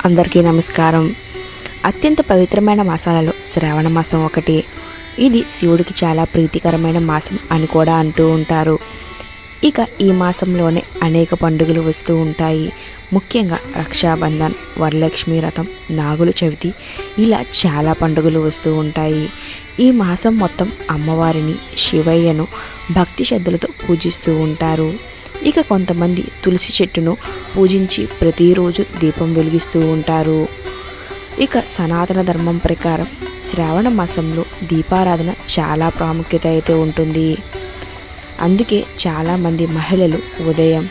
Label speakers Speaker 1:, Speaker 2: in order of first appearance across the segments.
Speaker 1: అందరికీ నమస్కారం. అత్యంత పవిత్రమైన మాసాలలో శ్రావణ మాసం ఒకటి. ఇది శివుడికి చాలా ప్రీతికరమైన మాసం అని కూడా అంటూ ఉంటారు. ఇక ఈ మాసంలోనే అనేక పండుగలు వస్తూ ఉంటాయి. ముఖ్యంగా రక్షాబంధన్, వరలక్ష్మి వ్రతం, నాగుల చవితి, ఇలా చాలా పండుగలు వస్తూ ఉంటాయి. ఈ మాసం మొత్తం అమ్మవారిని, శివయ్యను భక్తి శ్రద్ధలతో పూజిస్తూ ఉంటారు. ఇక కొంతమంది తులసి చెట్టును పూజించి ప్రతిరోజు దీపం వెలిగిస్తూ ఉంటారు. ఇక సనాతన ధర్మం ప్రకారం శ్రావణ మాసంలో దీపారాధన చాలా ప్రాముఖ్యత అయితే ఉంటుంది. అందుకే చాలామంది మహిళలు ఉదయం,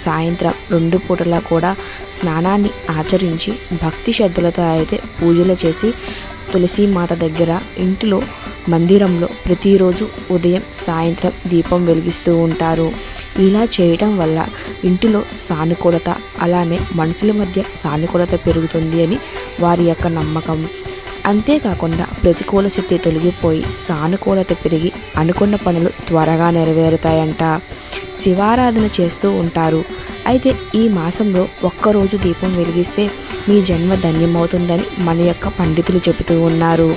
Speaker 1: సాయంత్రం 2 పూటలా కూడా స్నానాన్ని ఆచరించి భక్తి శ్రద్ధలతో అయితే పూజలు చేసి తులసీమాత దగ్గర, ఇంటిలో, మందిరంలో ప్రతిరోజు ఉదయం, సాయంత్రం దీపం వెలిగిస్తూ ఉంటారు. ఇలా చేయటం వల్ల ఇంటిలో సానుకూలత, అలానే మనుషుల మధ్య సానుకూలత పెరుగుతుంది అని వారి యొక్క నమ్మకం. అంతేకాకుండా ప్రతికూల శక్తి తొలగిపోయి సానుకూలత పెరిగి అనుకున్న పనులు త్వరగా నెరవేరుతాయంట. శివారాధన చేస్తూ ఉంటారు. అయితే ఈ మాసంలో ఒక్కరోజు దీపం వెలిగిస్తే మీ జన్మ ధన్యమవుతుందని మన యొక్క పండితులు చెబుతూ ఉన్నారు.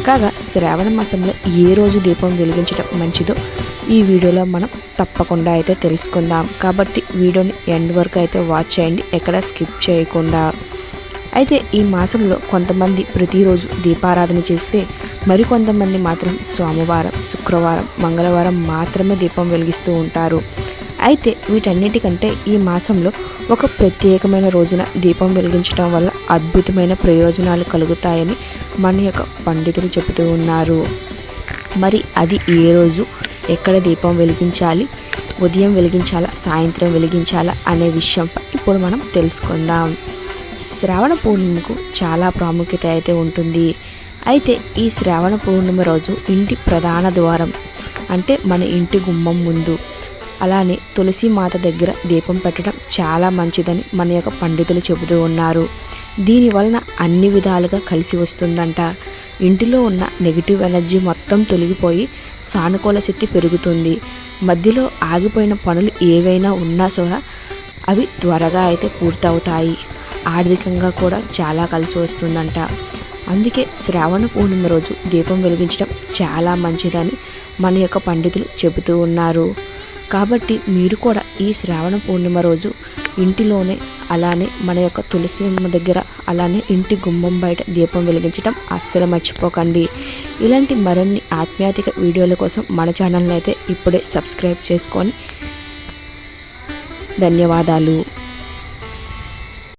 Speaker 1: కాగా శ్రావణ మాసంలో ఏ రోజు దీపం వెలిగించడం మంచిదో ఈ వీడియోలో మనం తప్పకుండా అయితే తెలుసుకుందాం. కాబట్టి వీడియోని ఎండ్ వరకు అయితే వాచ్ చేయండి, ఎక్కడ స్కిప్ చేయకుండా. అయితే ఈ మాసంలో కొంతమంది ప్రతిరోజు దీపారాధన చేస్తే మరికొంతమంది మాత్రం సోమవారం, శుక్రవారం, మంగళవారం మాత్రమే దీపం వెలిగిస్తూ ఉంటారు. అయితే వీటన్నిటికంటే ఈ మాసంలో ఒక ప్రత్యేకమైన రోజున దీపం వెలిగించడం వల్ల అద్భుతమైన ప్రయోజనాలు కలుగుతాయని మన యొక్క పండితులు చెబుతూ ఉన్నారు. మరి అది ఏ రోజు, ఎక్కడ దీపం వెలిగించాలి, ఉదయం వెలిగించాలా, సాయంత్రం వెలిగించాలా అనే విషయంపై ఇప్పుడు మనం తెలుసుకుందాం. శ్రావణ పూర్ణిమకు చాలా ప్రాముఖ్యత అయితే ఉంటుంది. అయితే ఈ శ్రావణ పూర్ణిమ రోజు ఇంటి ప్రధాన ద్వారం, అంటే మన ఇంటి గుమ్మం ముందు, అలానే తులసి మాత దగ్గర దీపం పెట్టడం చాలా మంచిదని మన యొక్క పండితులు చెబుతూ ఉన్నారు. దీనివలన అన్ని విధాలుగా కలిసి వస్తుందంట. ఇంటిలో ఉన్న నెగిటివ్ ఎనర్జీ మొత్తం తొలగిపోయి సానుకూల శక్తి పెరుగుతుంది. మధ్యలో ఆగిపోయిన పనులు ఏవైనా ఉన్నా సరే అవి త్వరగా అయితే పూర్తవుతాయి. ఆర్థికంగా కూడా చాలా కలిసి వస్తుందంట. అందుకే శ్రావణ పూర్ణిమ రోజు దీపం వెలిగించడం చాలా మంచిదని మన యొక్క పండితులు చెబుతూ ఉన్నారు. కాబట్టి మీరు కూడా ఈ శ్రావణ పూర్ణిమ రోజు ఇంటిలోనే, అలానే మన యొక్క తులసి దగ్గర, అలానే ఇంటి గుమ్మం బయట దీపం వెలిగించడం అస్సలు మర్చిపోకండి. ఇలాంటి మరిన్ని ఆధ్యాత్మిక వీడియోల కోసం మన ఛానల్ని అయితే ఇప్పుడే సబ్స్క్రైబ్ చేసుకొని ధన్యవాదాలు.